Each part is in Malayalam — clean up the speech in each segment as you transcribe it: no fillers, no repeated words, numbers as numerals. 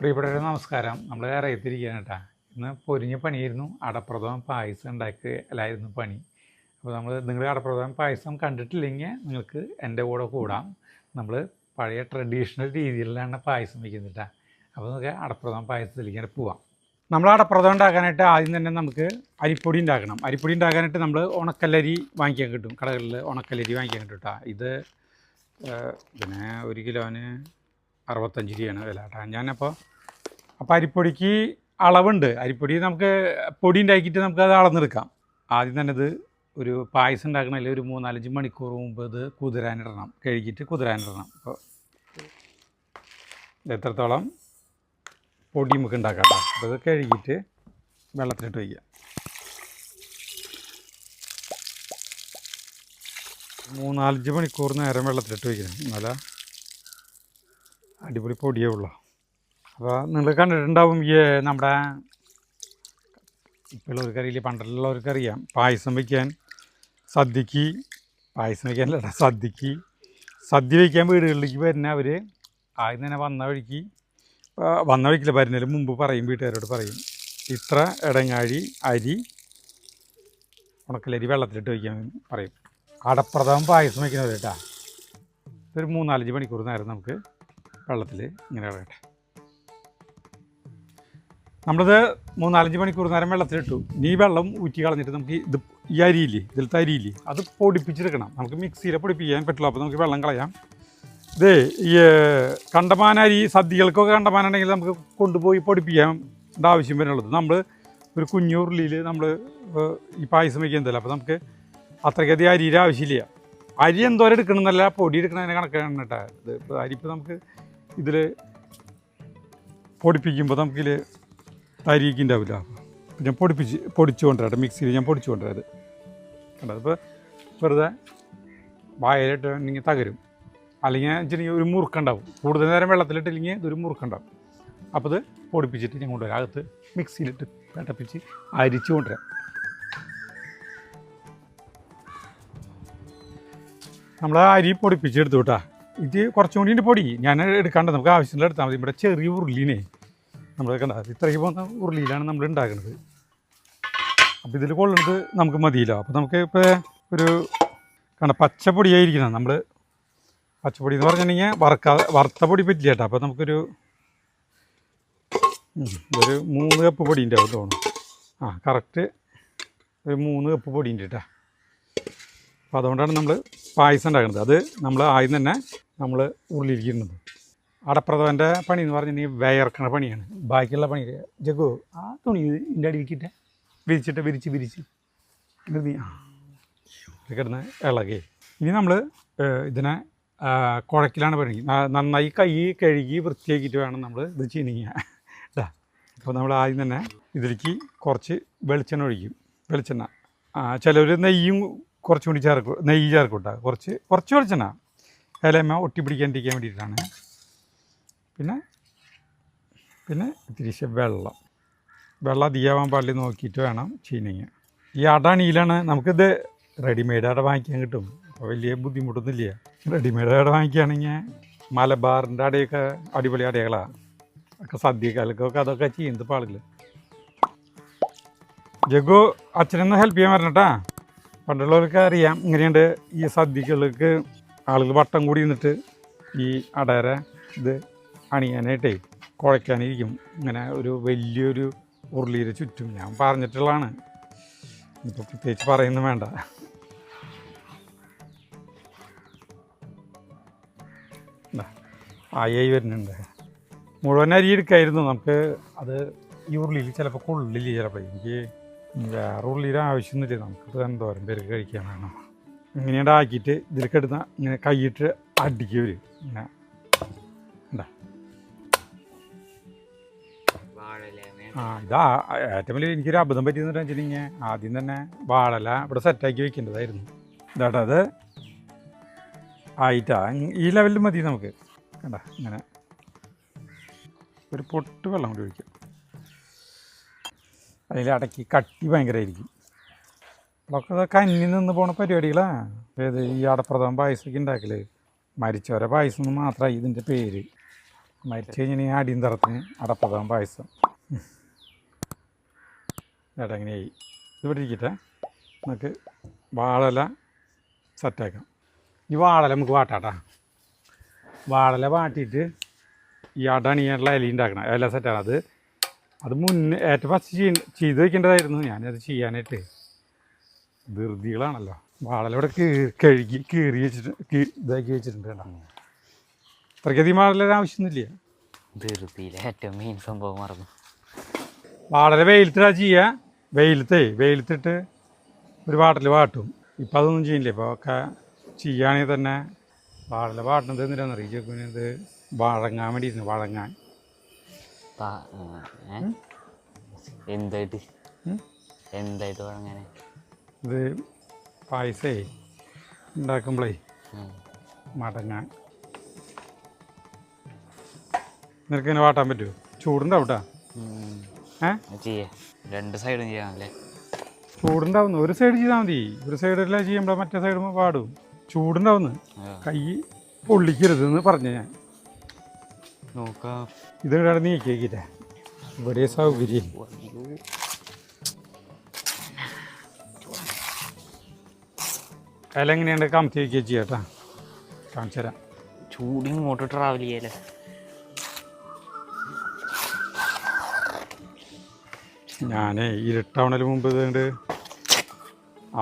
പ്രിയപ്പെട്ടവരെ നമസ്കാരം. നമ്മൾ അറിയത്തിരിക്കുകയാണ് കേട്ടോ. ഇന്ന് പൊരിഞ്ഞ പണിയായിരുന്നു. അടപ്രഥമൻ പായസം ഉണ്ടാക്കലായിരുന്നു പണി. അപ്പോൾ നിങ്ങൾ അടപ്രഥമൻ പായസം കണ്ടിട്ടില്ലെങ്കിൽ നിങ്ങൾക്ക് എൻ്റെ കൂടെ കൂടാം. നമ്മൾ പഴയ ട്രഡീഷണൽ രീതിയിലാണ് പായസം വയ്ക്കുന്നത് കേട്ടോ. അപ്പോൾ നമുക്ക് അടപ്രഥമൻ പായസത്തിലേക്ക് പോവാം. നമ്മൾ അടപ്രഥമൻ ഉണ്ടാക്കാനായിട്ട് ആദ്യം തന്നെ നമുക്ക് അരിപ്പൊടി ഉണ്ടാക്കണം. അരിപ്പൊടി ഉണ്ടാക്കാനായിട്ട് നമ്മൾ ഉണക്കല്ലരി വാങ്ങിക്കാൻ കിട്ടും. കടകളിൽ ഉണക്കല്ലരി വാങ്ങിക്കാൻ കിട്ടും കേട്ടോ. ഇത് പിന്നെ 1 കിലോന് 65 രൂപയാണ് വില കേട്ടോ. ഞാനപ്പോൾ അരിപ്പൊടിക്ക് അളവുണ്ട്. അരിപ്പൊടി നമുക്ക് പൊടി ഉണ്ടാക്കിയിട്ട് നമുക്കത് അളന്നെടുക്കാം. ആദ്യം തന്നെ ഇത് ഒരു പായസം ഉണ്ടാക്കണമെങ്കിൽ ഒരു 3-4 മണിക്കൂർ മുമ്പ് ഇത് കുതിരാനിടണം. കഴുകിയിട്ട് കുതിരാനിടണം. അപ്പോൾ എത്രത്തോളം പൊടി നമുക്ക് ഉണ്ടാക്കാം കേട്ടോ. അപ്പോൾ ഇത് കഴുകിയിട്ട് വെള്ളത്തിലിട്ട് വയ്ക്കുക. 3-4 മണിക്കൂർ നേരം വെള്ളത്തിലിട്ട് വയ്ക്കണം. എന്നാലേ അടിപൊളി പൊടിയേ ഉള്ളൂ. അപ്പോൾ നിങ്ങൾ കണ്ടിട്ടുണ്ടാവും ഈ നമ്മുടെ ഇപ്പോഴുള്ളവർക്കറിയില്ല, പണ്ടുള്ളവർക്കറിയാം പായസം വയ്ക്കാൻ സദ്യക്ക് സദ്യ വയ്ക്കാൻ വീടുകളിലേക്ക് വരുന്ന അവർ ആദ്യം തന്നെ വന്ന വഴിക്കില്ല വരുന്നതിന് മുമ്പ് പറയും, വീട്ടുകാരോട് പറയും, ഇത്ര ഇടങ്ങാഴി അരി ഉണക്കലരി വെള്ളത്തിലിട്ട് വയ്ക്കാൻ പറയും. അടപ്രഥമൻ പായസം വയ്ക്കുന്നത് കേട്ടോ. ഒരു 3-4 മണിക്കൂർ നേരം നമുക്ക് വെള്ളത്തിൽ ഇങ്ങനെ ഇടട്ടെ. നമ്മളിത് 3-4 മണിക്കൂർ നേരം വെള്ളത്തിലിട്ടു. ഈ വെള്ളം ഊറ്റി കളഞ്ഞിട്ട് നമുക്ക് ഈ ഇതിലത്തെ അരിയില്ലേ അത് പൊടിപ്പിച്ചെടുക്കണം. നമുക്ക് മിക്സിയിൽ പൊടിപ്പിക്കാൻ പറ്റില്ല. അപ്പോൾ നമുക്ക് വെള്ളം കളയാം. ഇതേ ഈ കണ്ടമാനരി സദ്യകൾക്കൊക്കെ കണ്ടമാനുണ്ടെങ്കിൽ നമുക്ക് കൊണ്ടുപോയി പൊടിപ്പിക്കേണ്ട ആവശ്യം വരുന്നുള്ളത്. നമ്മൾ ഒരു കുഞ്ഞു ഉരുളിയിൽ നമ്മൾ ഈ പായസം വയ്ക്കുന്നതല്ല. അപ്പോൾ നമുക്ക് അത്രയ്ക്കധികം അരിയുടെ ആവശ്യമില്ല. അരി എന്തോരം എടുക്കണമെന്നല്ല, പൊടി എടുക്കണതിനെ കണക്കാണ് കേട്ടോ. ഇത് ഇപ്പോൾ അരിപ്പോൾ നമുക്ക് ഇതിൽ പൊടിപ്പിക്കുമ്പോൾ നമുക്കിതിൽ അരിക്ക് ഉണ്ടാവില്ല. ഞാൻ പൊടിച്ചു കൊണ്ടുവരാം. മിക്സിയിൽ ഞാൻ പൊടിച്ചു കൊണ്ടുവരാം. അത് കണ്ടത് ഇപ്പോൾ വെറുതെ വായലിട്ടുണ്ടെങ്കിൽ തകരും. അല്ലെങ്കിൽ വെച്ചിട്ടുണ്ടെങ്കിൽ ഒരു മുറുക്കുണ്ടാവും. കൂടുതൽ നേരം വെള്ളത്തിലിട്ടില്ലെങ്കിൽ ഇതൊരു മുറുക്കുണ്ടാവും. അപ്പോൾ ഇത് പൊടിപ്പിച്ചിട്ട് ഞാൻ കൊണ്ടുവരാം. അകത്ത് മിക്സിയിലിട്ട് തട്ടപ്പിച്ച് അരിച്ചു കൊണ്ടുവരാം. നമ്മൾ അരി പൊടിപ്പിച്ചെടുത്തു കേട്ടോ. ഇത് കുറച്ചും കൂടി പൊടി ഞാൻ എടുക്കാണ്ട് നമുക്ക് ആവശ്യമുള്ള എടുത്താൽ മതി. ഇവിടെ ചെറിയ ഉരുളീനെ നമ്മൾ കണ്ട ഇത്രയ്ക്ക് പോകുന്ന ഉരുളിയിലാണ് നമ്മൾ ഉണ്ടാക്കുന്നത്. അപ്പോൾ ഇതിൽ കൊള്ളുന്നത് നമുക്ക് മതിയില്ല. അപ്പോൾ നമുക്ക് ഇപ്പോൾ ഒരു പച്ചപ്പൊടിയായിരിക്കണം. നമ്മൾ പച്ചപ്പൊടി എന്ന് പറഞ്ഞിട്ടുണ്ടെങ്കിൽ വറുത്ത പൊടി പറ്റില്ല കേട്ടോ. അപ്പോൾ നമുക്കൊരു 3 കപ്പ് പൊടി ഉണ്ടാവും തോന്നുന്നു. കറക്റ്റ് ഒരു 3 കപ്പ് പൊടി ഉണ്ട് കേട്ടോ. അപ്പോൾ അതുകൊണ്ടാണ് നമ്മൾ പായസം ഉണ്ടാക്കുന്നത്. അത് നമ്മൾ ആദ്യം തന്നെ നമ്മൾ ഉരുളിയിരിക്കുന്നത്. അടപ്രഥമൻ്റെ പണി എന്ന് പറഞ്ഞിട്ടുണ്ടെങ്കിൽ വിയർക്കണ പണിയാണ്. ബാക്കിയുള്ള പണി ജഗോ ആ തുണി ഇതിൻ്റെ അടിയിലേക്കിട്ട് വിരിച്ച് നിർത്തി കിടന്ന് ഇളകെ. ഇനി നമ്മൾ ഇതിനെ കുഴക്കിലാണ് പണി. നന്നായി കൈ കഴുകി വൃത്തിയാക്കിയിട്ട് വേണം നമ്മൾ ഇത് ചെയ്യുക കേട്ടോ. അപ്പോൾ നമ്മൾ ആദ്യം തന്നെ ഇതിലേക്ക് കുറച്ച് വെളിച്ചെണ്ണ ഒഴിക്കും. വെളിച്ചെണ്ണ ചിലർ നെയ്യും കുറച്ചും കൂടി നെയ്യ് ചേർക്കും കേട്ടോ. കുറച്ച് വെളിച്ചെണ്ണ ഇലമ ഒട്ടിപ്പിടിക്കാണ്ടിരിക്കാൻ വേണ്ടിയിട്ടാണ്. പിന്നെ ഇത്തിരി വെള്ളം അധികമാവാൻ പാടില്ല നോക്കിയിട്ട് വേണം ചെയ്യുന്നെങ്കിൽ. ഈ അട അണിയിലാണ്. നമുക്കിത് റെഡിമെയ്ഡ് അട വാങ്ങിക്കാൻ കിട്ടും. അപ്പോൾ വലിയ ബുദ്ധിമുട്ടൊന്നുമില്ല. റെഡിമെയ്ഡ് അട വാങ്ങിക്കുകയാണെങ്കിൽ മലബാറിൻ്റെ അടയൊക്കെ അടിപൊളി അടകളാണ്. ഒക്കെ സദ്യക്കാലക്കൊക്കെ അതൊക്കെ ചെയ്യുന്നത് പാടില്ല. ജഗു അച്ഛനൊന്ന് ഹെൽപ്പ് ചെയ്യാൻ വരണം കേട്ടോ. പണ്ടുള്ളവർക്ക് അറിയാം ഇങ്ങനെയുണ്ട്. ഈ സദ്യകൾക്ക് ആളുകൾ വട്ടം കൂടി നിന്നിട്ട് ഈ അടയര ഇത് അണിയാനായിട്ടേ കുഴയ്ക്കാനിരിക്കും. ഇങ്ങനെ ഒരു വലിയൊരു ഉരുളിയുടെ ചുറ്റും. ഞാൻ പറഞ്ഞിട്ടുള്ളതാണ്, ഇപ്പോൾ പ്രത്യേകിച്ച് പറയുന്നു വേണ്ട. ആയി വരുന്നുണ്ട്. മുഴുവൻ അരി എടുക്കായിരുന്നു നമുക്ക്. അത് ഈ ഉരുളിയിൽ ചിലപ്പോൾ കൊള്ളില്ല. ചിലപ്പോൾ എനിക്ക് വേറെ ഉള്ളിയുടെ ആവശ്യമൊന്നുമില്ല. നമുക്കിത് എന്തോരം പേർക്ക് കഴിക്കാൻ വേണം. ഇങ്ങനെയാണ്ട് ആക്കിയിട്ട് ഇതിലേക്ക് എടുത്ത ഇങ്ങനെ കൈയിട്ട് അടിക്കുക വരും. ഇങ്ങനെ എന്താ ഇതാ ഏറ്റവും വലിയ എനിക്കൊരു അബദ്ധം പറ്റിയെന്ന് വെച്ചിട്ടുണ്ടെങ്കിൽ ആദ്യം തന്നെ വാഴല ഇവിടെ സെറ്റാക്കി വെക്കേണ്ടതായിരുന്നു. ഇതാട്ടോ അത് ആയിട്ടാ ഈ ലെവലിൽ മതി നമുക്ക്. കണ്ട ഇങ്ങനെ ഒരു പൊട്ട് വെള്ളം കൂടി ഒഴിക്കാം. അതിൽ അടക്കി കട്ടി ഭയങ്കരമായിരിക്കും. അതൊക്കെ കന്നി നിന്ന് പോണ പരിപാടികളാണ്. ഈ അടപ്രഥമൻ പായസമൊക്കെ ഉണ്ടാക്കൽ. മരിച്ചവരെ പായസം മാത്രമായി ഇതിൻ്റെ പേര്. മരിച്ചു കഴിഞ്ഞാൽ അടിയന്തരത്തിന് അടപ്രഥമൻ പായസം. ചേട്ടാ എങ്ങനെയായി ഇവിടെ ഇരിക്കട്ടെ. നമുക്ക് വാഴല സെറ്റാക്കാം. ഈ വാഴല നമുക്ക് വാട്ടാട്ടാ. വാഴല വാട്ടിയിട്ട് ഈ അടണിയാനുള്ള ഇല ഉണ്ടാക്കണം. ഇല സെറ്റാണ് അത് മുന്നേ ഏറ്റവും ഫസ്റ്റ് ചെയ്ത് വയ്ക്കേണ്ടതായിരുന്നു. ഞാനത് ചെയ്യാനായിട്ട് ധൃതികളാണല്ലോ. വാഴല ഇവിടെ കഴുകി കീറി വെച്ചിട്ട് ഇതാക്കി വെച്ചിട്ടുണ്ട് കേട്ടോ. അത്രയ്ക്കധികം വാഴല ആവശ്യമൊന്നുമില്ല. ധൃതിയിലെ ഏറ്റവും മെയിൻ സംഭവം മറന്നു. വാഴല വെയിലത്തിട്ടാ ചെയ്യുക. വെയിലത്തിട്ട് ഒരു വാട്ടൽ വാട്ടും. ഇപ്പം അതൊന്നും ചെയ്യില്ല. ഇപ്പോൾ ഒക്കെ ചെയ്യുകയാണെങ്കിൽ തന്നെ വാഴല വാട്ടണത് എന്തിനാണെന്ന് അറിയിക്കും. ഇത് വഴങ്ങാൻ വേണ്ടിയിരുന്നു. വഴങ്ങാൻ എന്തായിട്ട് വഴങ്ങാൻ ഇത് പായസേ ഉണ്ടാക്കുമ്പോഴേ മടങ്ങാൻ. നിനക്ക് ഇങ്ങനെ വാട്ടാൻ പറ്റുമോ? ചൂടുണ്ടാവും കേട്ടോ. രണ്ട് സൈഡും ചെയ്യാനല്ലേ? ചൂടുണ്ടാവുന്നു. ഒരു സൈഡ് ചെയ്താൽ മതി. ഒരു സൈഡെല്ലാം ചെയ്യുമ്പോൾ മറ്റേ സൈഡ് പാടും. ചൂടുണ്ടാവുന്നു. കൈ പൊള്ളിക്കരുത് എന്ന് പറഞ്ഞ ഞാൻ നോക്കാം. ഇത് ഇവിടെ നീക്കിയേക്കില്ലേ? ഇവിടെ സൗകര്യം. ഇല എങ്ങനെയുണ്ട് കമത്തി വയ്ക്കുക ചെയ്യാട്ടാ. കാണിച്ചു തരാം. ചൂടിങ്ങോട്ട് ട്രാവൽ ചെയ്യല്ലേ? ഞാൻ ഇരുട്ടാവണതിന് മുമ്പ് ഇതുകൊണ്ട്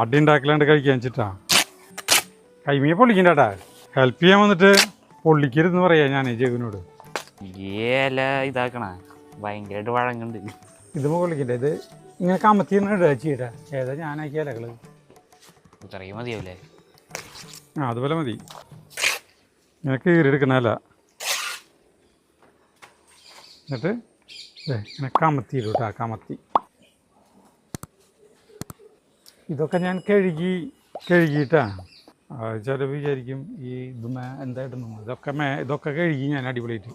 അടി ഉണ്ടാക്കലാണ്ട് കഴിക്കാൻ വെച്ചിട്ടാ. കൈമീ പൊള്ളിക്കണ്ടാട്ടാ. ഹെൽപ്പ് ചെയ്യാൻ വന്നിട്ട് പൊള്ളിക്കരുതെന്ന് പറയാ ഞാൻ ജഗുവിനോട്. ഇല ഇതാക്കണ ഭയങ്കരമായിട്ട് വഴങ്ങുണ്ട്. ഇത് പൊള്ളിക്കണ്ടേ? ഇത് ഇങ്ങനെ കമത്തിന്ന് ഇടുക ചെയ്യട്ടാ. ഏതാ ഞാനാക്കിയ ഇലകള് ഇത്രയും മതിയാവില്ലേ? അതുപോലെ മതി. ഇങ്ങനെ കീറിയെടുക്കണല്ല. എന്നിട്ട് ഇങ്ങനെ കമത്തിയിടും കേട്ടോ. കമത്തി ഇതൊക്കെ ഞാൻ കഴുകിയിട്ടാ. ചില വിചാരിക്കും ഈ എന്തായിടുന്നു ഇതൊക്കെ കഴുകി ഞാൻ അടിപൊളിയായിട്ട്.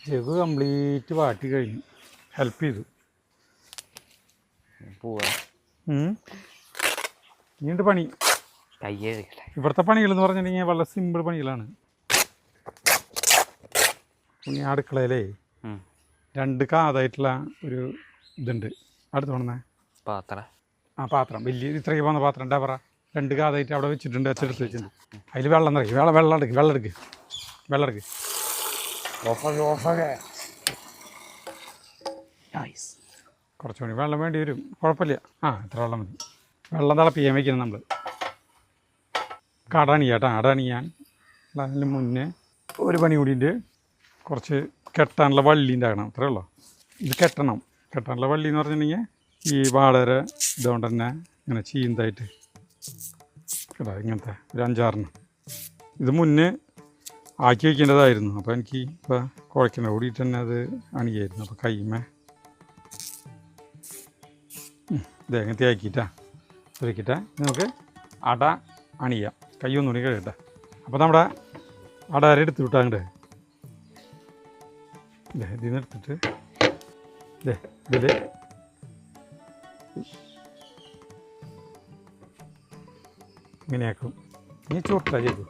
ചെവ് കംപ്ലീറ്റ് വാട്ടി കഴിഞ്ഞു. ഹെൽപ്പ് ചെയ്തു. ഇനിയുണ്ട് പണി. ഇവിടുത്തെ പണികളെന്ന് പറഞ്ഞിട്ടുണ്ടെങ്കിൽ വളരെ സിമ്പിൾ പണികളാണ്. ഈ അടുക്കളയിലേ 2 കാതായിട്ടുള്ള ഒരു ഇതുണ്ട്. അടുത്ത് കൊണ്ടുവന്നേ പാത്രം. വലിയ ഇത്രയ്ക്ക് പോകുന്ന പാത്രം എന്താ പറ. 2 കാതായിട്ട് അവിടെ വെച്ചിട്ടുണ്ട്. അച്ചെടുത്ത് വെച്ചിട്ടുണ്ട്. അതിൽ വെള്ളം നിറയ്ക്കും. വെള്ളം എടുക്ക്. കുറച്ച് മണി വെള്ളം വേണ്ടി വരും. കുഴപ്പമില്ല. ഇത്ര വെള്ളം മതി. വെള്ളം തിളപ്പിക്കാൻ വയ്ക്കണം നമ്മൾ. അടണിയാൻ അതിന് മുന്നേ ഒരു പണി കൂടിയിട്ട് കുറച്ച് കെട്ടാനുള്ള വള്ളി ഉണ്ടാക്കണം. അത്രേ ഉള്ളൂ. ഇത് കെട്ടാനുള്ള വള്ളി എന്ന് പറഞ്ഞിട്ടുണ്ടെങ്കിൽ ഈ വാഴര ഇതുകൊണ്ട് തന്നെ ഇങ്ങനെ ചീന്തായിട്ട് കേട്ടോ. ഇങ്ങനത്തെ ഒരു 5-6 ഇത് മുന്നേ ആക്കി വയ്ക്കേണ്ടതായിരുന്നു. അപ്പോൾ എനിക്ക് ഇപ്പോൾ കുഴക്കണ കൂടിയിട്ട് തന്നെ അത് അണിയായിരുന്നു. അപ്പോൾ കൈമേ ഇതേങ്ങനത്തെ ആക്കിയിട്ടാ നമുക്ക് അട അണിയാം. കൈ ഒന്നുകൂടി കഴിയട്ടെ. അപ്പോൾ നമ്മുടെ അട എടുത്ത് വിട്ടാൽ അങ്ങോട്ട് ഇതിൽ നിന്ന് എടുത്തിട്ട് ഇതിൽ ഇങ്ങനെയാക്കും. ഇനി ചുരുട്ടാ ചെയ്തു.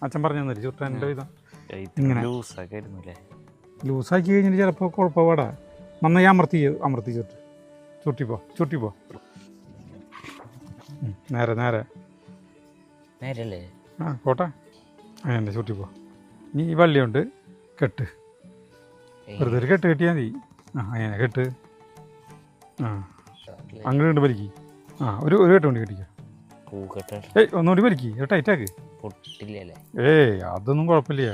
അച്ഛൻ പറഞ്ഞു തന്നില്ല ചുരുട്ടാ. എൻ്റെ വിധം ഇങ്ങനെ ലൂസാക്കി കഴിഞ്ഞിട്ട് ചിലപ്പോൾ കുഴപ്പമാടാ. നന്നായി അമർത്തി ചുട്ടിപ്പോ നേരെ കോട്ടെ. അങ്ങനെ ചുട്ടിപ്പോ. ഇനി ഈ വള്ളിയുണ്ട് കെട്ട്. വെറുതെ ഒരു കെട്ട് കെട്ടിയാൽ മതി. അങ്ങനെ കെട്ട്. അങ്ങോട്ട് വലിക്ക്. ഒരു കെട്ട് കൊണ്ട് കെട്ടിക്കോ. ഒന്നുകൂടി വലിക്ക്. ടൈറ്റാക്ക്. അതൊന്നും കുഴപ്പമില്ല.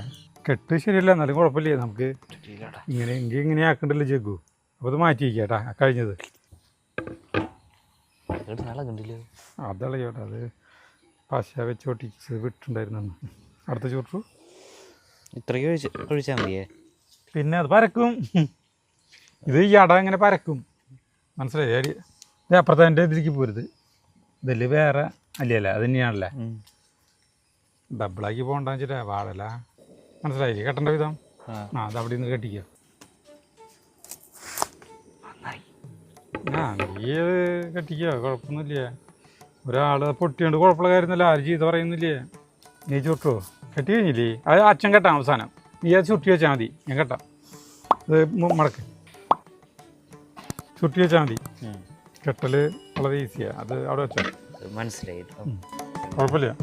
കെട്ട് ശരിയല്ല, എന്നാലും കുഴപ്പമില്ല. നമുക്ക് ഇങ്ങനെ ആക്കണ്ടല്ലോ ജഗ്ഗു. അപ്പോൾ അത് മാറ്റി വയ്ക്കാട്ടാ. കഴിഞ്ഞത് അതളയോട്ടെ. അത് പശ വെച്ച് ഒട്ടിച്ച് വിട്ടുണ്ടായിരുന്നു. അടുത്ത ചുട്ടു ഇത്രയും ഒഴിച്ചാൽ മതിയേ. പിന്നെ അത് പരക്കും. ഇത് ഈ അട ഇങ്ങനെ പരക്കും. മനസ്സിലായി? ഇത് അപ്പുറത്തെ എൻ്റെ ഇതിലേക്ക് പോരുത്. ഇതിൽ വേറെ അല്ലല്ലേ? അത് തന്നെയാണല്ലേ. ഡബിളാക്കി പോകണ്ടെന്ന് വെച്ചിട്ടാ വാഴല. മനസ്സിലായി? കെട്ടേണ്ട വിധം. അത് അവിടെ നിന്ന് കെട്ടിക്കുക. നീ കെട്ടിക്കുക. കുഴപ്പമൊന്നുമില്ല. ഒരാൾ പൊട്ടിയോണ്ട് കുഴപ്പമുള്ള കാര്യമൊന്നുമില്ല. ആര് ചെയ്ത് പറയുന്നില്ലേ? നീ ചുട്ടോ കെട്ടി കഴിഞ്ഞില്ലേ? അത് അച്ഛൻ കെട്ടാം അവസാനം. നീ അത് ചുട്ടി വെച്ചാൽ മതി ഞാൻ കേട്ടോ. ഇത് മടക്ക് ചുട്ടി വെച്ചാൽ മതി. കെട്ടൽ വളരെ ഈസിയാണ്. അത് അവിടെ വെച്ചാൽ മനസ്സിലായി. കുഴപ്പമില്ല.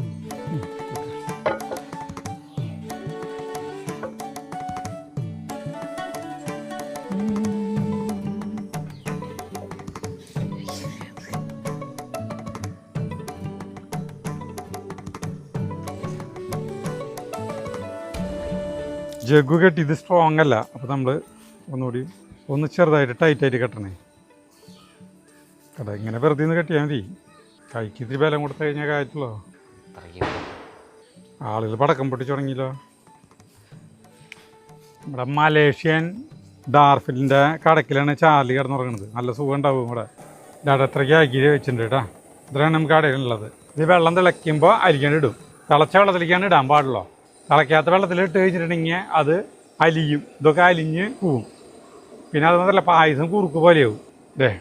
ജഗ്ഗു കെട്ടി ഇത് സ്ട്രോങ് അല്ല. അപ്പോൾ നമ്മൾ ഒന്നുകൂടി ഒന്ന് ചെറുതായിട്ട് ടൈറ്റായിട്ട് കെട്ടണേ കേട്ടോ. ഇങ്ങനെ വെറുതെ നിന്ന് കെട്ടിയാൽ മതി. കൈക്ക് ഇത്തിരി ബലം കൊടുത്തു കഴിഞ്ഞാൽ കാര്യത്തുള്ളൂ. ആളുകൾ പടക്കം പൊട്ടിച്ച് തുടങ്ങിയല്ലോ. ഇവിടെ മലേഷ്യൻ ഡാർഫിലിൻ്റെ കടക്കിലാണ് ചാർലി കിടന്നുറങ്ങുന്നത്. നല്ല സുഖം ഉണ്ടാവും ഇവിടെ. ഇവിടെ എത്രയ്ക്ക് ആക്കി വെച്ചിട്ടുണ്ട് കേട്ടോ. ഇത്രയാണ് നമുക്ക് കടയിലുള്ളത്. ഇത് വെള്ളം തിളയ്ക്കുമ്പോൾ അരിക്കാണ്ട് ഇടും. തിളച്ച വെള്ളത്തിലേക്കാണ് ഇടാൻ പാടുള്ളൂ. തിളയ്ക്കാത്ത വെള്ളത്തിൽ ഇട്ട് കഴിഞ്ഞിട്ടുണ്ടെങ്കിൽ അത് അലിയും. ഇതൊക്കെ അലിഞ്ഞ് പോവും. പിന്നെ അത് മാത്രമല്ല പായസം കുറുക്ക് പോലെയാവും.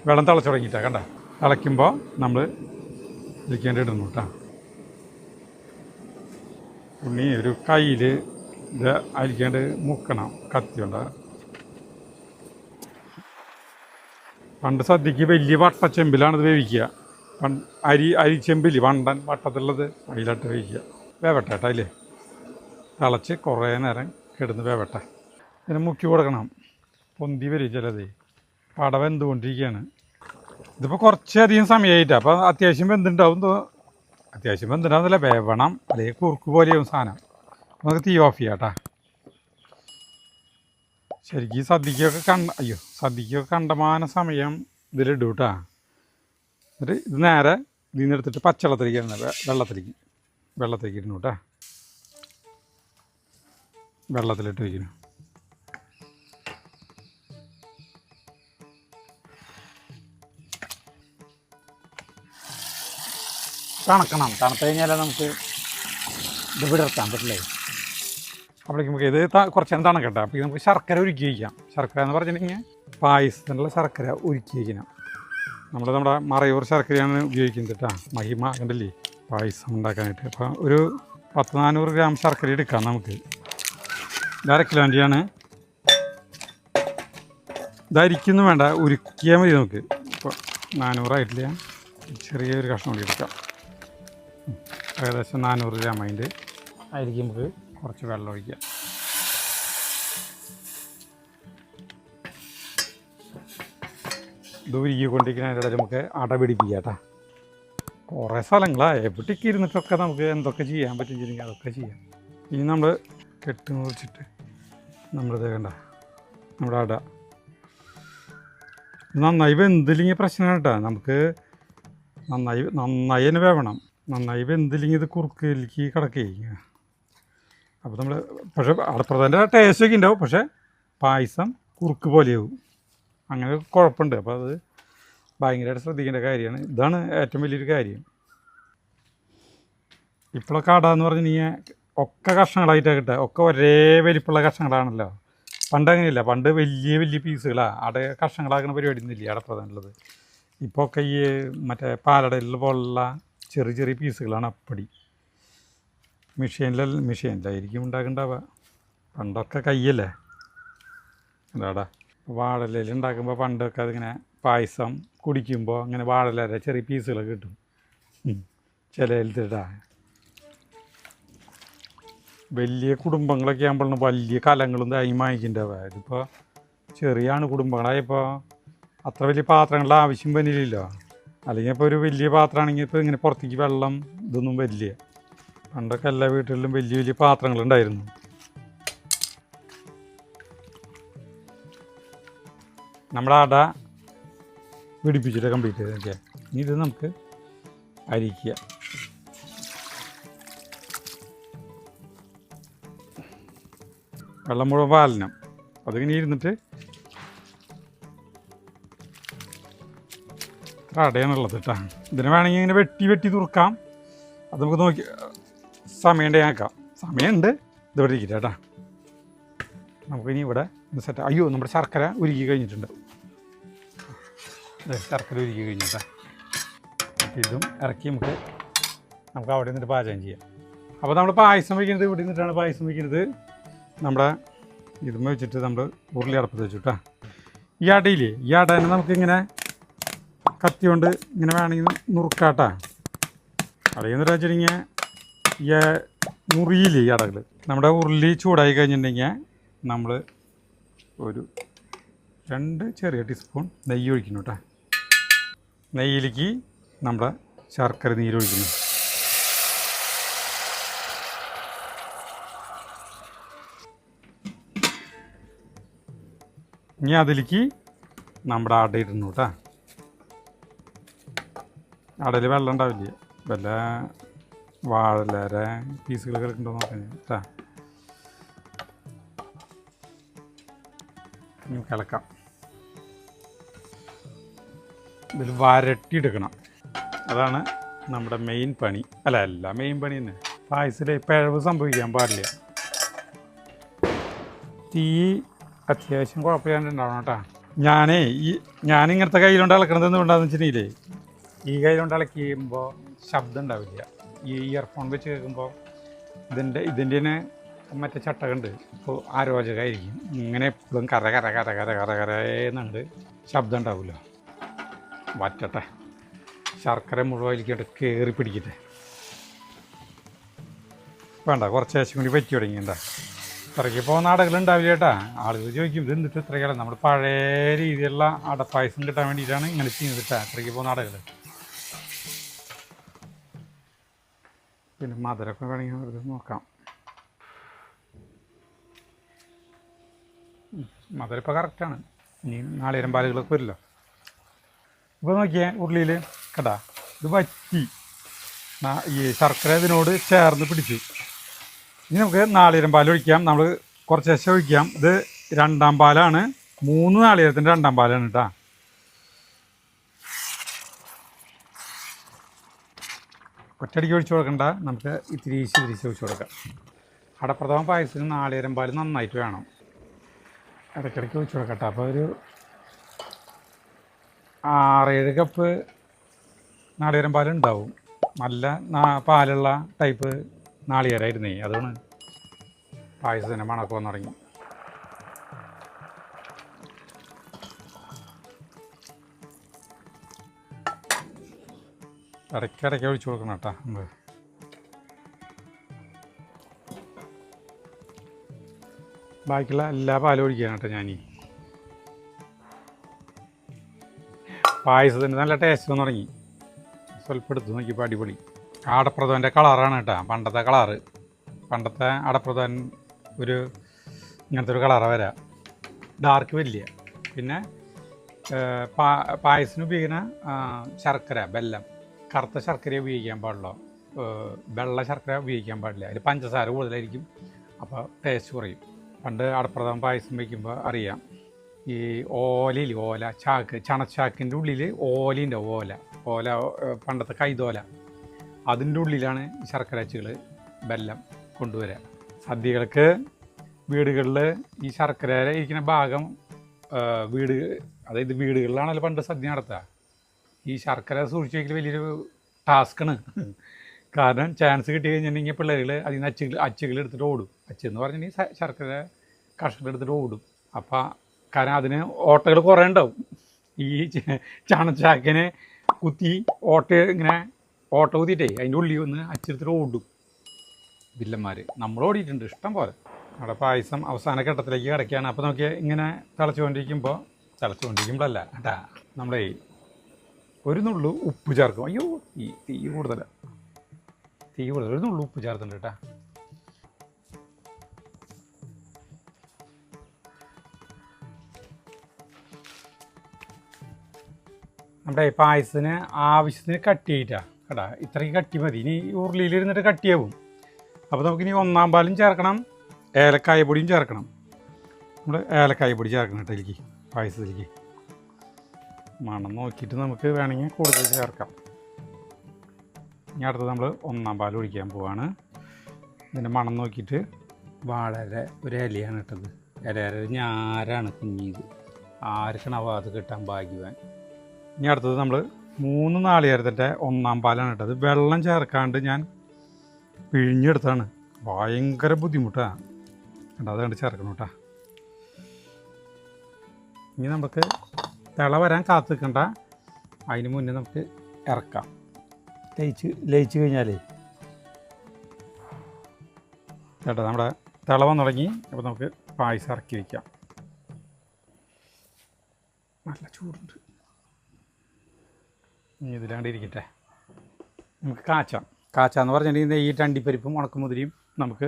വെള്ളം തിളച്ച് തുടങ്ങിയിട്ടാണ് കണ്ട. തിളയ്ക്കുമ്പോൾ നമ്മൾ ഇതിലേക്കാണ്ട് ഇടുന്നു കേട്ടോ. ഉണ്ണി ഒരു കയ്യിൽ ഇത് അരിക്കാണ്ട് മുക്കണം കത്തി കൊണ്ട്. പണ്ട് സദ്യക്ക് വലിയ വട്ടച്ചെമ്പിലാണ് ഇത് വേവിക്കുക. അരിച്ചെമ്പിൽ വണ്ടൻ വട്ടത്തുള്ളത് അതിലിട്ട് വേവിക്കുക. വേവട്ടെ കേട്ടോ. അതിൽ തിളച്ച് കുറേ നേരം കിടന്ന് വേവട്ടെ. പിന്നെ മുക്കി കൊടുക്കണം. പൊന്തി വരും ചിലത്. പട വെന്തുകൊണ്ടിരിക്കുകയാണ്. ഇതിപ്പോൾ കുറച്ചധികം സമയമായിട്ടാണ്. അപ്പോൾ അത്യാവശ്യം വെന്തുണ്ടാവും. അത്യാവശ്യം വെന്തുണ്ടാവുന്നില്ല, വേവണം. അല്ലെങ്കിൽ കുറുക്ക് പോലെയാവും സാധനം. നമുക്ക് തീ ഓഫ് ചെയ്യാം കേട്ടോ. ശരിക്കും സദ്യക്കൊക്കെ കണ്ടമാന സമയം ഇതിലിടും കേട്ടോ. എന്നിട്ട് ഇത് നേരെ ഇതിൽ നിന്ന് എടുത്തിട്ട് പച്ചവെള്ളത്തിലേക്ക് വെള്ളത്തിലേക്ക് ഇടുന്നു കേട്ടോ. വെള്ളത്തിലിട്ട് വയ്ക്കുന്നു. തണുക്കണം. തണുത്ത് കഴിഞ്ഞാലേ നമുക്ക് ഇത് വിടർത്താൻ പറ്റില്ലേ. അപ്പോഴേക്കും നമുക്ക് ഇത് കുറച്ച് നേരം തണുക്കട്ടെ. അപ്പോൾ നമുക്ക് ശർക്കര ഉരുക്കി വയ്ക്കാം. ശർക്കര എന്ന് പറഞ്ഞിട്ടുണ്ടെങ്കിൽ പായസത്തിനുള്ള ശർക്കര ഉരുക്കി വയ്ക്കണം. നമ്മുടെ മറയൂർ ശർക്കരയാണ് ഉപയോഗിക്കുന്നത് കേട്ടോ. മഹിമ കണ്ടല്ലേ പായസം ഉണ്ടാക്കാനായിട്ട്. അപ്പോൾ ഒരു 100-400 ഗ്രാം ശർക്കര എടുക്കാം നമുക്ക്. ഇത് 1/2 കിലോൻ്റെയാണ്. ഇതരിക്കൊന്നും വേണ്ട, ഉരുക്കിയാൽ മതി നമുക്ക്. ഇപ്പോൾ 400 ആയിട്ടില്ല. ചെറിയൊരു കഷ്ണം കൂടി എടുക്കാം. ഏകദേശം 400 ഗ്രാം അതിൻ്റെ. അതിലേക്ക് നമുക്ക് കുറച്ച് വെള്ളം ഒഴിക്കാം. ഇത് ഉരുക്കിക്കൊണ്ടിരിക്കുന്നതിൻ്റെ ഇടയിൽ നമുക്ക് അട പിടിപ്പിക്കാം കേട്ടോ. കുറേ സ്ഥലങ്ങളാണ്. എവിടേക്ക് ഇരുന്നിട്ടൊക്കെ നമുക്ക് എന്തൊക്കെ ചെയ്യാൻ പറ്റുമെങ്കിൽ അതൊക്കെ ചെയ്യാം. ഇനി നമ്മൾ കെട്ട് മുറിച്ചിട്ട് നമ്മളിത് കണ്ട നമ്മുടെ അട നന്നായി വെന്തില്ലെങ്കിൽ പ്രശ്നമാണ് കേട്ടോ. നമുക്ക് നന്നായി തന്നെ വേവണം. നന്നായി വെന്തില്ലെങ്കിൽ ഇത് കുറുക്കിലേക്ക് കിടക്കുകയും. അപ്പോൾ നമ്മൾ പക്ഷേ അടപ്രഥമൻ്റെ ടേസ്റ്റൊക്കെ ഉണ്ടാവും. പക്ഷേ പായസം കുറുക്ക് പോലെയാവും. അങ്ങനെ കുഴപ്പമുണ്ട്. അപ്പോൾ അത് ഭയങ്കരമായിട്ട് ശ്രദ്ധിക്കേണ്ട കാര്യമാണ്. ഇതാണ് ഏറ്റവും വലിയൊരു കാര്യം. ഇപ്പോഴൊക്കെ അട എന്ന് പറഞ്ഞിട്ടുണ്ടെങ്കിൽ ഒക്കെ കഷ്ണങ്ങളായിട്ടാണ് കിട്ടുക. ഒക്കെ ഒരേ വലിപ്പമുള്ള കഷ്ണങ്ങളാണല്ലോ. പണ്ട് അങ്ങനെയില്ല. പണ്ട് വലിയ വലിയ പീസുകളാണ്. അട കഷ്ണങ്ങളാക്കുന്ന പരിപാടി ഒന്നുമില്ല അടപ്രഥമനുള്ളത്. ഇപ്പോൾ ഒക്കെ ഈ മറ്റേ പാലടയിൽ പോലുള്ള ചെറിയ ചെറിയ പീസുകളാണ് അപ്പടി. മെഷീനിലായിരിക്കും ഉണ്ടാക്കണ്ടാവുക. പണ്ടൊക്കെ കയ്യല്ലേ എന്താടാ. വാഴയില ഉണ്ടാക്കുമ്പോൾ പണ്ടൊക്കെ അതിങ്ങനെ പായസം കുടിക്കുമ്പോൾ അങ്ങനെ വാഴയില ചെറിയ പീസുകളൊക്കെ കിട്ടും. ചിലയിലിട്ടാ വലിയ കുടുംബങ്ങളൊക്കെ ആകുമ്പോഴാണ് വലിയ കലങ്ങളും തൈ വാങ്ങിക്കുന്നുണ്ടാവുക. ഇതിപ്പോൾ ചെറിയാണ് കുടുംബങ്ങളായപ്പോൾ അത്ര വലിയ പാത്രങ്ങളുടെ ആവശ്യം വന്നില്ലല്ലോ. അല്ലെങ്കിൽ ഇപ്പോൾ ഒരു വലിയ പാത്രമാണെങ്കിൽ ഇപ്പോൾ ഇങ്ങനെ പുറത്തേക്ക് വെള്ളം ഇതൊന്നും വലിയ. പണ്ടൊക്കെ എല്ലാ വീട്ടിലും വലിയ വലിയ പാത്രങ്ങളുണ്ടായിരുന്നു. നമ്മുടെ അട പിടിപ്പിച്ചിട്ട് കംപ്ലീറ്റ് ചെയ്തൊക്കെ. ഇനി ഇത് നമുക്ക് അരിക്കുക. വെള്ളം മുഴുവൻ പാലനം. അതിങ്ങനെ ഇരുന്നിട്ട് ഇത്ര അടയാണുള്ളത് കേട്ടോ. ഇതിനെ വേണമെങ്കിൽ ഇങ്ങനെ വെട്ടി തുറക്കാം. അത് നമുക്ക് നോക്കി സമയം ഉണ്ടെങ്കിൽ ആക്കാം. സമയമുണ്ട്. ഇതിവിടെ ഇരിക്കട്ടെ കേട്ടോ. നമുക്കിനി ഇവിടെ സെറ്റ്. അയ്യോ, നമ്മുടെ ശർക്കര ഉരുക്കി കഴിഞ്ഞിട്ടുണ്ട്. ശർക്കര ഉരുക്കി കഴിഞ്ഞിട്ടാ. ഇതും ഇറക്കി നമുക്ക് അവിടെ നിന്നിട്ട് പാചകം ചെയ്യാം. അപ്പോൾ നമ്മൾ പായസം വയ്ക്കുന്നത് ഇവിടെ നിന്നിട്ടാണ് പായസം വയ്ക്കുന്നത്. നമ്മുടെ ഇതുമ്മ വെച്ചിട്ട് നമ്മൾ ഉരുളി അടപ്പത്ത് വെച്ചു കേട്ടോ. ഈ അടയില്ലേ, ഈ അടേനെ നമുക്കിങ്ങനെ കത്തി കൊണ്ട് ഇങ്ങനെ വേണമെങ്കിൽ നുറുക്കാട്ടാ. അടയെന്ന് വെച്ചിട്ടുണ്ടെങ്കിൽ ഈ മുറിയില്ലേ ഈ അടകൾ. നമ്മുടെ ഉരുളി ചൂടായി കഴിഞ്ഞിട്ടുണ്ടെങ്കിൽ നമ്മൾ ഒരു 2 ചെറിയ ടീസ്പൂൺ നെയ്യ് ഒഴിക്കുന്നു കേട്ടോ. നെയ്യിലേക്ക് നമ്മുടെ ശർക്കര നീരൊഴിക്കുന്നു. ഇനി അതിലേക്ക് നമ്മുടെ അട ഇടുന്നു കേട്ടോ. അടയിൽ വെള്ളം ഉണ്ടാവില്ല, വല്ല വാഴലേര പീസുകളൊക്കെ ഉണ്ടോ നോക്കാൻ കേട്ടോ. ഇനി കിളക്കാം. ഇതിൽ വരട്ടിയെടുക്കണം. അതാണ് നമ്മുടെ മെയിൻ പണി. അല്ല മെയിൻ പണി തന്നെ. പായസത്തിൽ പിഴവ് സംഭവിക്കാൻ പാടില്ല. തീ അത്യാവശ്യം കുഴപ്പമില്ലാണ്ടുണ്ടാവണം കേട്ടോ. ഞാനിങ്ങനത്തെ കയ്യിലുകൊണ്ട് ഇളക്കണത് എന്തുകൊണ്ടാന്ന് വെച്ചിട്ടുണ്ടെങ്കിലേ, ഈ കയ്യിലുകൊണ്ട് ഇളക്കി കഴിയുമ്പോൾ ശബ്ദം ഉണ്ടാവില്ല. ഈ ഇയർഫോൺ വെച്ച് കേൾക്കുമ്പോൾ ഇതിൻ്റെ തന്നെ മറ്റേ ചട്ടകുണ്ട്, ഇപ്പോൾ ആരോചകമായിരിക്കും. ഇങ്ങനെ എപ്പോഴും കര കര കര കര കര കരയെന്നുണ്ട്, ശബ്ദം ഉണ്ടാവില്ല. വറ്റട്ടെ, ശർക്കര മുഴുവലിക്കട്ട് കയറി പിടിക്കട്ടെ. വേണ്ട, കുറച്ച് ശേഷം കൂടി പറ്റി തുടങ്ങിണ്ട. ഇത്രയ്ക്ക് പോകുന്ന അടകളുണ്ടാവില്ല കേട്ടാ. ആളുകൾ ചോദിക്കും ഇത് എന്നിട്ട് ഇത്ര കാലം. നമ്മൾ പഴയ രീതിയിലുള്ള അടപ്പായസം കിട്ടാൻ വേണ്ടിയിട്ടാണ് ഇങ്ങനെ ചെയ്യുന്നത്. ഇത്രയ്ക്ക് പോകുന്ന അടകൾ. പിന്നെ മധുരമൊക്കെ വേണമെങ്കിൽ വെറുതെ നോക്കാം. മധുരം ഇപ്പോൾ കറക്റ്റാണ്. ഇനി നാളികേരം പാലുകളൊക്കെ വരില്ലോ. ഇപ്പോൾ നോക്കിയേ, ഉരുളിയിൽ കേട്ടാ ഇത് വറ്റി ഈ ശർക്കര ഇതിനോട് ചേർന്ന് പിടിച്ചു. ഇനി നമുക്ക് നാളികേരം പാൽ ഒഴിക്കാം. നമ്മൾ കുറച്ച് ശേഷം ഒഴിക്കാം. ഇത് 2ാം പാലാണ്, 3 നാളികേരത്തിൻ്റെ 2ാം പാലാണ് കേട്ടോ. ഒറ്റയടിക്ക് ഒഴിച്ചു കൊടുക്കണ്ട, നമുക്ക് ഇത്തിരീശ് ഒഴിച്ചു കൊടുക്കാം. അടപ്രഥമ പായസത്തിന് നാളികേരം പാൽ നന്നായിട്ട് വേണം. ഇടയ്ക്കിടയ്ക്ക് ഒഴിച്ചു കൊടുക്കട്ടെ. അപ്പോൾ ഒരു 6-7 കപ്പ് നാളികേരം പാലുണ്ടാവും. നല്ല പാലുള്ള ടൈപ്പ് നാളികേരമായിരുന്നേ, അതുകൊണ്ട് പായസത്തിൻ്റെ മണക്കം വന്ന് തുടങ്ങി. ഇടയ്ക്കിടയ്ക്ക് ഒഴിച്ചു കൊടുക്കണം കേട്ടോ. നമ്മൾ ബാക്കിയുള്ള എല്ലാ പാലും ഒഴിക്കണം കേട്ടോ. ഞാനീ പായസത്തിന് നല്ല ടേസ്റ്റ് വന്ന് തുടങ്ങി. സ്വല്പം എടുത്ത് നോക്കിയപ്പോൾ അടിപൊളി. അടപ്രഥമൻ്റെ കളറാണ് കേട്ടോ, പണ്ടത്തെ കളറ്. പണ്ടത്തെ അടപ്രഥമൻ ഇങ്ങനത്തെ ഒരു കളറാണ് വരാം, ഡാർക്ക് വരില്ല. പിന്നെ പായസത്തിന് ഉപയോഗിക്കുന്ന ശർക്കര, വെല്ലം, കറുത്ത ശർക്കര ഉപയോഗിക്കാൻ പാടില്ല, വെള്ള ശർക്കര ഉപയോഗിക്കാൻ പാടില്ല. അതിൽ പഞ്ചസാര കൂടുതലായിരിക്കും, അപ്പോൾ ടേസ്റ്റ് കുറയും. പണ്ട് അടപ്രഥമൻ പായസം വയ്ക്കുമ്പോൾ അറിയാം, ഈ ഓല ചാക്ക്, ചണച്ചാക്കിൻ്റെ ഉള്ളിൽ ഓലയുണ്ട്. ഓല പണ്ടത്തെ കൈതോല, അതിൻ്റെ ഉള്ളിലാണ് ഈ ശർക്കര അച്ചുകൾ, വെല്ലം കൊണ്ടുവരിക. സദ്യകൾക്ക് വീടുകളിൽ ഈ ശർക്കര ഇരിക്കുന്ന ഭാഗം അതായത് വീടുകളിലാണല്ലോ പണ്ട് സദ്യ നടത്തുക. ഈ ശർക്കര സൂക്ഷിച്ച് വയ്ക്കൽ വലിയൊരു ടാസ്ക്കാണ്. കാരണം ചാൻസ് കിട്ടി കഴിഞ്ഞിട്ടുണ്ടെങ്കിൽ പിള്ളേർ അതിൽ നിന്ന് അച്ചുകൾ എടുത്തിട്ട് ഓടും. അച്ചെന്ന് പറഞ്ഞിട്ടുണ്ടെങ്കിൽ ശർക്കര കഷ്ണം എടുത്തിട്ട് ഓടും. അപ്പോൾ കാരണം അതിന് ഓട്ടകൾ കുറേ ഉണ്ടാവും. ഈ ചണച്ചാക്കിനെ കുത്തി ഇങ്ങനെ ഓട്ട കുത്തിയിട്ടേ അതിൻ്റെ ഉള്ളിൽ വന്ന് അച്ചെടുത്തിട്ട് ഓടും വില്ലന്മാർ. നമ്മൾ ഓടിയിട്ടുണ്ട് ഇഷ്ടം പോലെ. അവിടെ പായസം അവസാന ഘട്ടത്തിലേക്ക് കിടക്കുകയാണ്. അപ്പോൾ നോക്കിയാൽ ഇങ്ങനെ തിളച്ചുകൊണ്ടിരിക്കുമ്പോഴല്ല കേട്ടാ, നമ്മളെ ഒരു നുള്ളു ഉപ്പ് ചേർക്കും. അയ്യോ തീ കൂടുതൽ ഒരു നുള്ളു ഉപ്പ് ചേർത്തുണ്ട് കേട്ടാ. നമ്മുടെ പായസത്തിന് ആവശ്യത്തിന് കട്ടി ആയിട്ടാണ് കേട്ടാ. ഇത്രയ്ക്ക് കട്ടി മതി. ഇനി ഉരുളിയിലിരുന്നിട്ട് കട്ടിയാവും. അപ്പോൾ നമുക്കിനി 1ാം പാലും ചേർക്കണം, ഏലക്കായ പൊടിയും ചേർക്കണം. നമ്മൾ ഏലക്കായ പൊടി ചേർക്കണം കേട്ടോ ഇതിലേക്ക്, പായസത്തിലേക്ക്. മണം നോക്കിയിട്ട് നമുക്ക് വേണമെങ്കിൽ കൂടുതൽ ചേർക്കാം. ഇനി അടുത്തത് നമ്മൾ 1ാം പാൽ ഒഴിക്കാൻ പോവാണ്. ഇതിൻ്റെ മണം നോക്കിയിട്ട് വളരെ ഒരു ഇലയാണ് ഇട്ടത്. ഇലയുടെ ഞാരാണ് കുഞ്ഞിത്. ആർക്കാണാവോ അത് കിട്ടാൻ ഭാഗ്യവാൻ. ഇനി അടുത്തത് നമ്മൾ 3 നാളികേരത്തിൻ്റെ 1ാം പാലാണ് ഇട്ടത്. വെള്ളം ചേർക്കാണ്ട് ഞാൻ പിഴിഞ്ഞെടുത്താണ്. ഭയങ്കര ബുദ്ധിമുട്ടാണ്. കണ്ടോ അത് കണ്ട് ചേർക്കണം കേട്ടോ. ഇനി നമുക്ക് തിള വരാൻ കാത്തു നിൽക്കണ്ട, അതിന് മുന്നേ നമുക്ക് ഇറക്കാം. ലയിച്ച് കഴിഞ്ഞാലേ കേട്ടോ നമ്മുടെ തിള വന്ന് തുടങ്ങി. അപ്പോൾ നമുക്ക് പായസം ഇറക്കി വയ്ക്കാം. നല്ല ചൂടുണ്ട്. ഇനി ഇതിലാണ്ട് ഇരിക്കട്ടെ. നമുക്ക് കാച്ചാന്ന് പറഞ്ഞിട്ടുണ്ടെങ്കിൽ നെയ്യിട്ട് അണ്ടിപ്പരിപ്പും ഉണക്കമുതിരിയും നമുക്ക്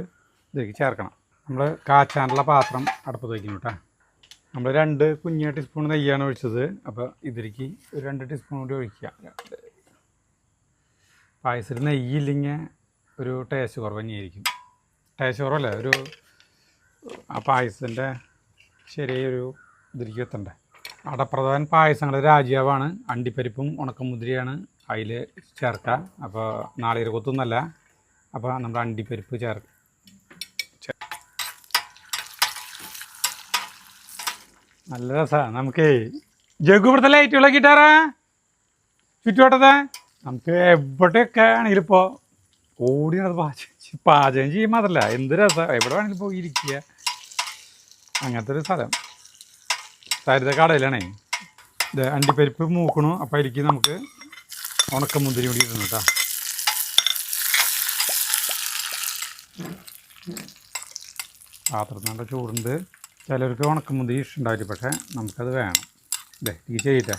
ഇതിലേക്ക് ചേർക്കണം. നമ്മൾ കാച്ചാനുള്ള പാത്രം അടുപ്പത്ത് വയ്ക്കണം കേട്ടോ. നമ്മൾ 2 കുഞ്ഞ് ടീസ്പൂൺ നെയ്യാണ് ഒഴിച്ചത്. അപ്പോൾ ഇതിലേക്ക് ഒരു 2 ടീസ്പൂൺ കൂടി ഒഴിക്കുക. പായസത്തിൽ നെയ്യില്ലെങ്കിൽ ഒരു ടേസ്റ്റ് കുറവ് തന്നെയായിരിക്കും. ടേസ്റ്റ് കുറവല്ല, ഒരു ആ പായസത്തിൻ്റെ ശരിയൊരു ഇതിലേക്ക് എത്തണ്ടേ. അടപ്രധാൻ പായസങ്ങളുടെ രാജ്യാവാണ്. അണ്ടിപ്പരിപ്പും ഉണക്കമുതിരിയാണ് അതിൽ ചേർക്കുക. അപ്പോൾ നാളികേര കൊത്തൊന്നല്ല. അപ്പോൾ നമ്മുടെ അണ്ടിപ്പരിപ്പ് ചേർക്കുക. നല്ല രസമാണ്. നമുക്ക് ജഗു ഇവിടുത്തെ ലൈറ്റുകളൊക്കെ ഇട്ടാറാ ചുറ്റുവട്ടത്തെ. നമുക്ക് എവിടെയൊക്കെ ആണെങ്കിലും ഇപ്പോൾ ഓടി പാചകം ചെയ്യാൻ മാത്രമല്ല, എന്ത് രസമാണ്. എവിടെ വേണമെങ്കിലും പോയി ഇരിക്കുക. അങ്ങനത്തെ ഒരു സ്ഥലം. സരിത കടയിലാണേ. ഇത് അണ്ടിപ്പരിപ്പ് മൂക്കണു. അപ്പോൾ അതിലേക്ക് നമുക്ക് ഉണക്കമുന്തിരി കൂടി ഇടുന്നു കേട്ടോ. പാത്രത്തിൽ നല്ല ചൂടുണ്ട്. ചിലർക്ക് ഉണക്കമുന്തിരി ഇഷ്ടമുണ്ടാവില്ല, പക്ഷേ നമുക്കത് വേണം. ഈ ചെയ്യട്ടെ.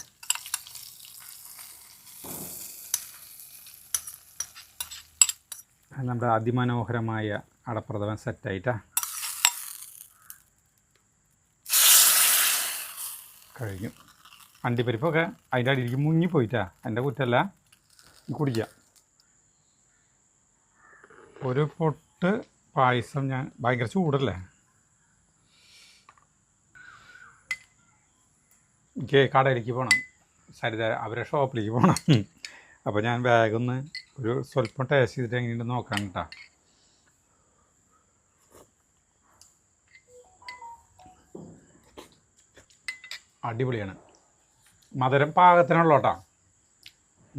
നമ്മുടെ അതിമനോഹരമായ അടപ്രഥമൻ സെറ്റായിട്ടാ കഴിഞ്ഞു. അണ്ടിപ്പരിപ്പൊക്കെ അതിൻ്റെ അടിയിലേക്ക് മുങ്ങിപ്പോയിട്ടാ, എൻ്റെ കുറ്റമല്ല. കുടിക്കാം. ഒരു പൊട്ട് പായസം ഞാൻ ഭയങ്കര ചൂടല്ലേ. എനിക്ക് കടയിലേക്ക് പോകണം, സരിത അവരെ ഷോപ്പിലേക്ക് പോകണം. അപ്പോൾ ഞാൻ വേഗമൊന്ന് ഒരു സ്വല്പം ടേസ്റ്റ് ചെയ്തിട്ട് എങ്ങനെയുണ്ട് നോക്കാൻ കേട്ടോ. അടിപൊളിയാണ്. മധുരം പാകത്തിനുള്ള കേട്ടോ.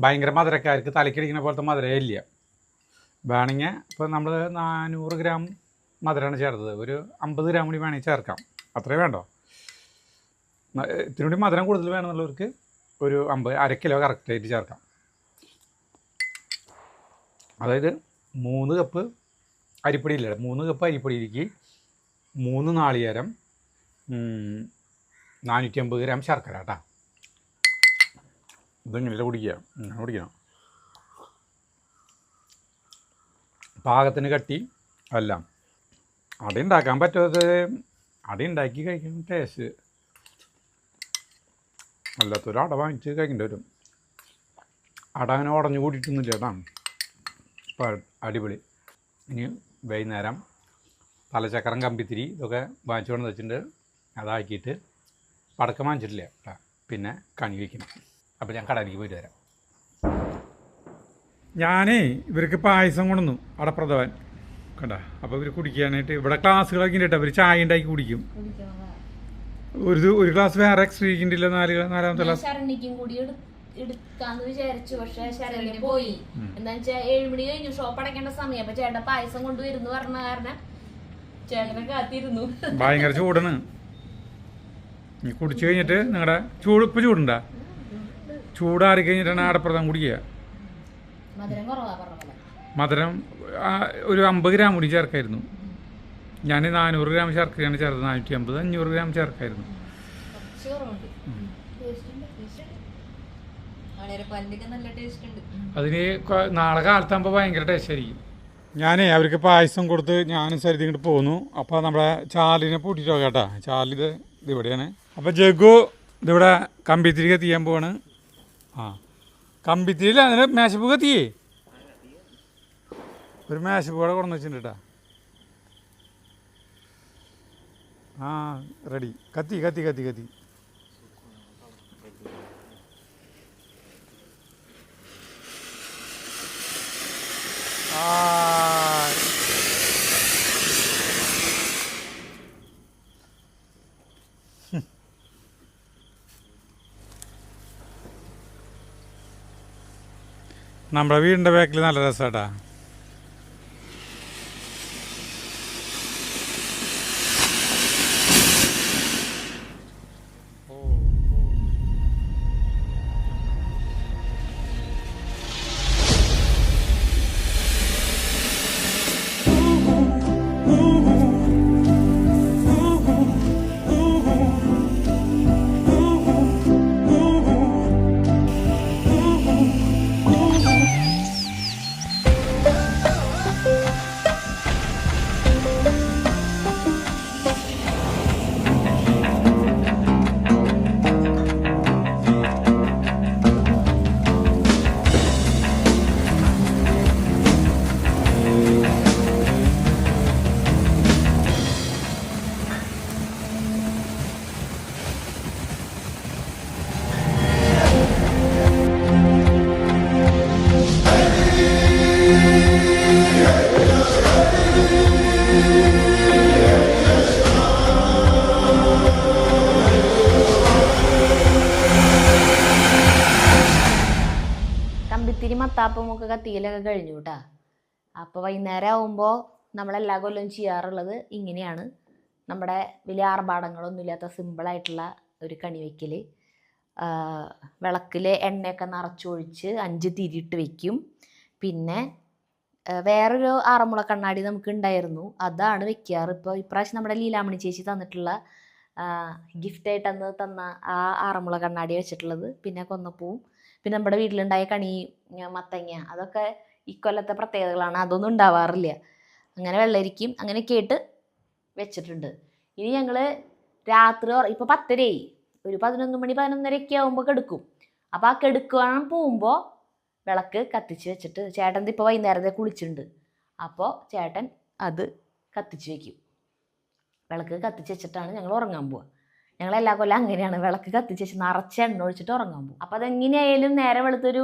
ഭയങ്കര മധുരക്കാർക്ക് തലക്കടിക്കുന്ന പോലത്തെ മധുരം ഇല്ല. വേണമെങ്കിൽ ഇപ്പോൾ നമ്മൾ 400 ഗ്രാം മധുരമാണ് ചേർത്തത്. ഒരു 50 ഗ്രാം കൂടി വേണമെങ്കിൽ ചേർക്കാം. അത്രേ വേണ്ടോ. ഇത്തിരി കൂടി മധുരം കൂടുതൽ വേണമെന്നുള്ളവർക്ക് ഒരു 1/2 കിലോ കറക്റ്റായിട്ട് ചേർക്കാം. അതായത് 3 കപ്പ് അരിപ്പൊടി ഇല്ല, 3 കപ്പ് അരിപ്പൊടിയിലേക്ക് 3 നാളികേരം, 450 ഗ്രാം ശർക്കര കേട്ടോ. ഇതിങ്ങനെ കുടിക്കണം. പാകത്തിന് കട്ടി എല്ലാം. അട ഉണ്ടാക്കാൻ പറ്റാത്തത് അട ഉണ്ടാക്കി കഴിക്കുന്ന ടേസ്റ്റ് അല്ലാത്തൊരു അട വാങ്ങിച്ച് കഴിക്കേണ്ടി വരും. അട അങ്ങനെ ഉടഞ്ഞു കൂടിയിട്ടൊന്നുമില്ല കേട്ടോ. അപ്പോൾ അടിപൊളി. ഇനി വൈകുന്നേരം പലചക്രം കമ്പിത്തിരി ഇതൊക്കെ വാങ്ങിച്ചു കൊണ്ട് വെച്ചിട്ടുണ്ട്. അതാക്കിയിട്ട് പടക്കം വാങ്ങിച്ചിട്ടില്ല കേട്ടോ. പിന്നെ കണി വയ്ക്കണം. അപ്പോൾ ഞാൻ കടയിലേക്ക് പോയിട്ട് വരാം. ഞാനേ ഇവർക്ക് പായസം കൊണ്ടുവന്നു അടപ്രഥമൻ കണ്ട. അപ്പോൾ ഇവർ കുടിക്കാനായിട്ട് ഇവിടെ ക്ലാസ്സുകളൊക്കെ ഉണ്ട്. അവർ ചായ ഉണ്ടാക്കി കുടിക്കും. ഒരു ഗ്ലാസ് വേറെ എക്സ്ട്രാ ഇരിക്കുന്നില്ല. 4-ാമത്തെ ക്ലാസ് എടുക്കാന്ന് വിചാരിച്ചു. പക്ഷെ ശരണ്യ പോയി. എന്താ വെച്ചാൽ 7 മണി കഴിഞ്ഞു, ഷോപ്പ് അടയ്ക്കേണ്ട സമയം. അപ്പൊ ചേട്ടൻ പായസം കൊണ്ടുവരുന്നു പറഞ്ഞ കാരണം ചേട്ടനെ കാത്തിരുന്നു. ഭയങ്കര ചൂടാണ്. കുടിച്ചു കഴിഞ്ഞിട്ട് നിങ്ങളുടെ ഇപ്പൊ ചൂടുണ്ടാ? ചൂടാറി കഴിഞ്ഞിട്ടാണ് അടപ്രഥമൻ കുടിക്കുക. മധുരം ഒരു 50 ഗ്രാം കൂടി ചേർക്കായിരുന്നു. ഞാൻ 400 ഗ്രാം ശർക്കരയാണ് ചേർത്തത്. 450, 500 ഗ്രാം ചേർക്കായിരുന്നു. അതിന് നാളെ കാലത്താകുമ്പോൾ ഭയങ്കര ടേസ്റ്റ് ആയിരിക്കും. ഞാനേ അവർക്ക് പായസം കൊടുത്ത് ഞാനും സരിതി ഇങ്ങോട്ട് പോന്നു. അപ്പോൾ നമ്മുടെ ചാലിനെ പൂട്ടിയിട്ട് നോക്കാം കേട്ടോ. ചാലിത് ഇതിവിടെയാണ്. അപ്പോൾ ജഗു ഇതിവിടെ കമ്പിത്തിരി കത്തിയാൻ പോവാണ്. കമ്പിത്തിരിയില്ല, അതിന് മേശപ്പൂ കത്തിയേ. ഒരു മേശപ്പൂ കൂടെ കൊണ്ടു വെച്ചിട്ടുണ്ട് കേട്ടോ. റെഡി. കത്തി കത്തി കത്തി കത്തി നമ്മുടെ വീടിൻ്റെ ബാക്കിൽ നല്ല രസമാട്ടാ. മത്താപ്പും ഒക്കെ കത്തിക്കലൊക്കെ കഴിഞ്ഞു കേട്ടാ. അപ്പോൾ വൈകുന്നേരം ആകുമ്പോൾ നമ്മളെല്ലാ കൊല്ലവും ചെയ്യാറുള്ളത് ഇങ്ങനെയാണ്. നമ്മുടെ വലിയ ആർഭാടങ്ങളൊന്നും ഇല്ലാത്ത സിമ്പിളായിട്ടുള്ള ഒരു കണി വയ്ക്കൽ. വിളക്കിൽ എണ്ണയൊക്കെ നിറച്ചൊഴിച്ച് 5 തിരിയിട്ട് വയ്ക്കും. പിന്നെ വേറൊരു ആറന്മുള കണ്ണാടി നമുക്ക് ഉണ്ടായിരുന്നു, അതാണ് വെക്കാറ്. ഇപ്പോൾ ഇപ്രാവശ്യം നമ്മുടെ ലീലാമണി ചേച്ചി തന്നിട്ടുള്ള ഗിഫ്റ്റായിട്ട് അന്ന് തന്ന ആ ആറന്മുള കണ്ണാടി വെച്ചിട്ടുള്ളത്. പിന്നെ കൊന്നപ്പൂവും പിന്നെ നമ്മുടെ വീട്ടിലുണ്ടായ കണി, മത്തങ്ങ, അതൊക്കെ ഇക്കൊല്ലത്തെ പ്രത്യേകതകളാണ്. അതൊന്നും ഉണ്ടാവാറില്ല. അങ്ങനെ വെള്ളരിക്കും അങ്ങനെയൊക്കെ ആയിട്ട് വെച്ചിട്ടുണ്ട്. ഇനി ഞങ്ങൾ രാത്രി ഇപ്പോൾ 10:30 ഒരു 11 മണി 11:30 ആകുമ്പോൾ കെടുക്കും. അപ്പോൾ ആ കെടുക്കുവാൻ പോകുമ്പോൾ വിളക്ക് കത്തിച്ച് വെച്ചിട്ട്, ചേട്ടൻ ഇപ്പോൾ വൈകുന്നേരത്തെ കുളിച്ചിട്ടുണ്ട്, അപ്പോൾ ചേട്ടൻ അത് കത്തിച്ച് വയ്ക്കും. വിളക്ക് കത്തിച്ച് വെച്ചിട്ടാണ് ഞങ്ങൾ ഉറങ്ങാൻ പോവുക. ഞങ്ങളെല്ലാ കൊല്ലം അങ്ങനെയാണ്, വിളക്ക് കത്തിച്ച് വെച്ച് നിറച്ച് എണ്ണ ഒഴിച്ചിട്ട് ഉറങ്ങാൻ പോകും. അപ്പോൾ അതെങ്ങനെയായാലും നേരെ വെളുത്തൊരു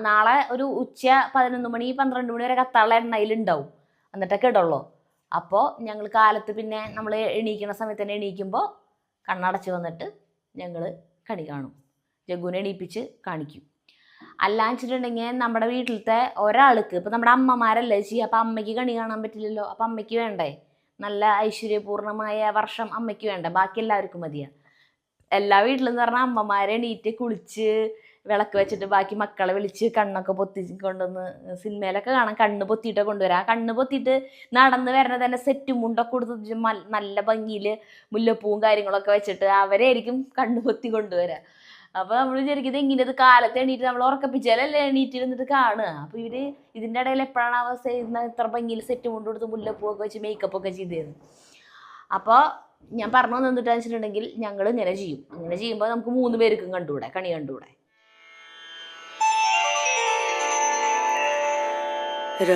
നാളെ ഒരു ഉച്ച 11 മണി 12 മണി വരെ കത്താനുള്ള എണ്ണയിലുണ്ടാവും, എന്നിട്ടൊക്കെ ഇടുള്ളൂ. അപ്പോൾ ഞങ്ങൾ കാലത്ത് പിന്നെ നമ്മൾ എണീക്കുന്ന സമയത്ത് തന്നെ എണീക്കുമ്പോൾ കണ്ണടച്ച് വന്നിട്ട് ഞങ്ങൾ കണി കാണും. ജഗ്ഗുനെ എണീപ്പിച്ച് കാണിക്കും. അല്ലാന്ന് വെച്ചിട്ടുണ്ടെങ്കിൽ നമ്മുടെ വീട്ടിലത്തെ ഒരാൾക്ക്, ഇപ്പോൾ നമ്മുടെ അമ്മമാരല്ലേ ചെയ്യുക, അപ്പോൾ അമ്മയ്ക്ക് കണി കാണാൻ പറ്റില്ലല്ലോ. അപ്പോൾ അമ്മയ്ക്ക് വേണ്ടേ നല്ല ഐശ്വര്യപൂർണമായ വർഷം അമ്മയ്ക്ക് വേണ്ടേ, ബാക്കി എല്ലാവർക്കും മതിയാണ്. എല്ലാ വീട്ടിലെന്ന് പറഞ്ഞാൽ അമ്മമാരെ എണീറ്റ് കുളിച്ച് വിളക്ക് വെച്ചിട്ട് ബാക്കി മക്കളെ വിളിച്ച് കണ്ണൊക്കെ പൊത്തി കൊണ്ടുവന്ന്, സിനിമയിലൊക്കെ കാണാൻ കണ്ണ് പൊത്തിയിട്ടൊക്കെ കൊണ്ടുവരാം. ആ കണ്ണ് പൊത്തിയിട്ട് നടന്ന് വരുന്നത് തന്നെ സെറ്റും മുണ്ടൊക്കെ കൊടുത്ത് നല്ല ഭംഗിയിൽ മുല്ലപ്പൂവും കാര്യങ്ങളൊക്കെ വെച്ചിട്ട് അവരായിരിക്കും കണ്ണ് പൊത്തി കൊണ്ടുവരാം. അപ്പോൾ നമ്മൾ വിചാരിക്കുന്നത് ഇങ്ങനെ ഇത് കാലത്ത് എണീറ്റ് നമ്മൾ ഉറക്കപ്പിച്ചാലല്ലേ എണീറ്റിരുന്നിട്ട് കാണുക. അപ്പോൾ ഇതിൻ്റെ ഇടയിൽ എപ്പോഴാണ് അവസ്ഥ ഇത്ര ഭംഗിയിൽ സെറ്റ് മുണ്ട് കൊടുത്ത് മുല്ലപ്പൂവൊക്കെ വെച്ച് മേക്കപ്പൊക്കെ ചെയ്തത്. അപ്പോൾ ഞാൻ പറഞ്ഞു വന്നിട്ടാന്ന് വെച്ചിട്ടുണ്ടെങ്കിൽ ഞങ്ങൾ ഇങ്ങനെ ചെയ്യും. ഇങ്ങനെ ചെയ്യുമ്പോൾ നമുക്ക് 3 പേർക്കും കണ്ടുകൂടെ, കണി കണ്ടുകൂടെ. ര